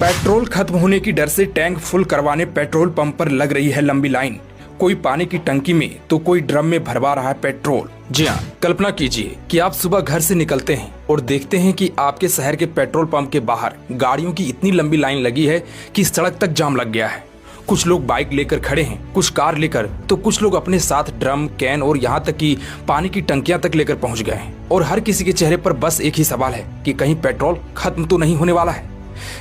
Petrol खत्म होने की डर से टैंक फुल करवाने पेट्रोल पंप पर लग रही है लंबी लाइन। कोई पानी की टंकी में तो कोई ड्रम में भरवा रहा है पेट्रोल। जी हाँ, कल्पना कीजिए कि आप सुबह घर से निकलते हैं और देखते हैं कि आपके शहर के पेट्रोल पंप के बाहर गाड़ियों की इतनी लंबी लाइन लगी है कि सड़क तक जाम लग गया है। कुछ लोग बाइक लेकर खड़े हैं, कुछ कार लेकर, तो कुछ लोग अपने साथ ड्रम, कैन और यहाँ तक कि पानी की टंकियां तक लेकर पहुंच गए हैं। और हर किसी के चेहरे पर बस एक ही सवाल है कि कहीं पेट्रोल खत्म तो नहीं होने वाला है।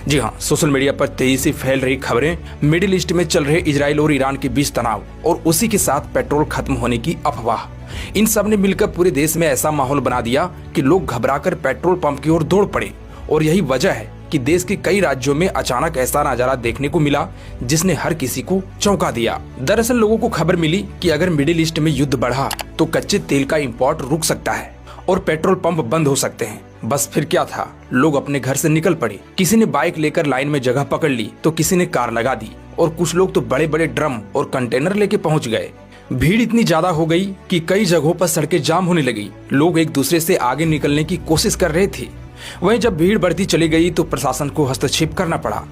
जी हाँ, सोशल मीडिया पर तेजी से फैल रही खबरें, मिडिल ईस्ट में चल रहे इजराइल और ईरान के बीच तनाव और उसी के साथ पेट्रोल खत्म होने की अफवाह, इन सब ने मिलकर पूरे देश में ऐसा माहौल बना दिया कि लोग घबराकर पेट्रोल पंप की ओर दौड़ पड़े। और यही वजह है कि देश के कई राज्यों में अचानक ऐसा नजारा देखने को मिला जिसने हर किसी को चौंका दिया। दरअसल लोगों को खबर मिली कि अगर मिडिल ईस्ट में युद्ध बढ़ा तो कच्चे तेल का इंपोर्ट रुक सकता है और पेट्रोल पंप बंद हो सकते हैं। बस फिर क्या था, लोग अपने घर से निकल पड़े। किसी ने बाइक लेकर लाइन में जगह पकड़ ली तो किसी ने कार लगा दी और कुछ लोग तो बड़े बड़े ड्रम और कंटेनर लेके पहुंच गए। भीड़ इतनी ज्यादा हो गई कि कई जगहों पर सड़कें जाम होने लगी। लोग एक दूसरे से आगे निकलने की कोशिश कर रहे थे। वहीं जब भीड़ बढ़ती चली गई तो प्रशासन को हस्तक्षेप करना पड़ा।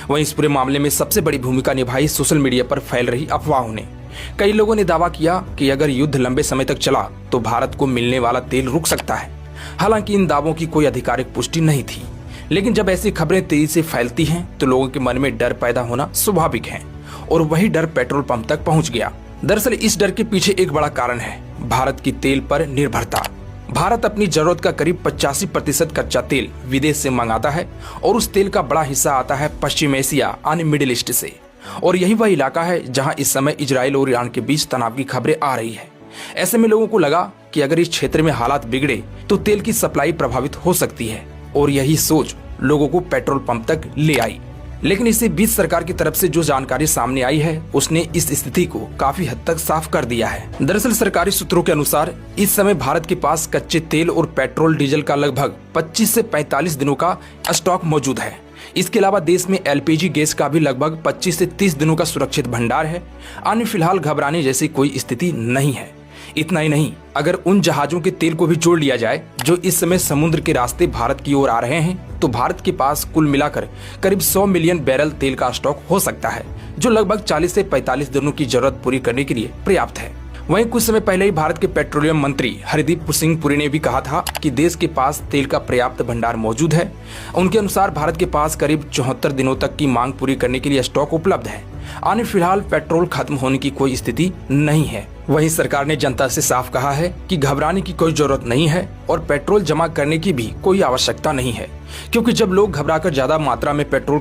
वहीं इस पूरे मामले में सबसे बड़ी भूमिका निभाई सोशल मीडिया पर फैल रही अफवाहों ने। कई लोगों ने दावा किया कि अगर युद्ध लंबे समय तक चला तो भारत को मिलने वाला तेल रुक सकता है। हालांकि इन दावों की कोई आधिकारिक पुष्टि नहीं थी, लेकिन जब ऐसी खबरें तेजी से फैलती हैं तो लोगों के मन में डर पैदा होना स्वाभाविक है और वही डर पेट्रोल पंप तक पहुंच गया। दरअसल इस डर के पीछे एक बड़ा कारण है भारत की तेल पर निर्भरता। भारत अपनी जरूरत का करीब 85% कच्चा तेल विदेश से मंगाता है और उस तेल का बड़ा हिस्सा आता है पश्चिम एशिया यानी मिडिल ईस्ट से। और यही वह इलाका है जहां इस समय इजराइल और ईरान के बीच तनाव की खबरें आ रही है। ऐसे में लोगों को लगा कि अगर इस क्षेत्र में हालात बिगड़े तो तेल की सप्लाई प्रभावित हो सकती है और यही सोच लोगों को पेट्रोल पंप तक ले आई। लेकिन इससे बीच सरकार की तरफ से जो जानकारी सामने आई है उसने इस स्थिति को काफी हद तक साफ कर दिया है। दरअसल सरकारी सूत्रों के अनुसार इस समय भारत के पास कच्चे तेल और पेट्रोल डीजल का लगभग 25 से 45 दिनों का स्टॉक मौजूद है। इसके अलावा देश में एलपीजी गैस का भी लगभग 25 से 30 दिनों का सुरक्षित भंडार है। अन्य फिलहाल घबराने जैसी कोई स्थिति नहीं है। इतना ही नहीं, अगर उन जहाजों के तेल को भी जोड़ लिया जाए जो इस समय समुद्र के रास्ते भारत की ओर आ रहे हैं तो भारत के पास कुल मिलाकर करीब 100 मिलियन बैरल तेल का स्टॉक हो सकता है, जो लगभग 40 से 45 दिनों की जरूरत पूरी करने के लिए पर्याप्त है। वहीं कुछ समय पहले ही भारत के पेट्रोलियम मंत्री हरदीप सिंह पुरी ने भी कहा था कि देश के पास तेल का पर्याप्त भंडार मौजूद है। उनके अनुसार भारत के पास करीब 74 दिनों तक की मांग पूरी करने के लिए स्टॉक उपलब्ध है। आने फिलहाल पेट्रोल खत्म होने की कोई स्थिति नहीं है। वहीं सरकार ने जनता से साफ कहा है कि घबराने की कोई जरूरत नहीं है और पेट्रोल जमा करने की भी कोई आवश्यकता नहीं है, क्योंकि जब लोग घबराकर ज्यादा मात्रा में पेट्रोल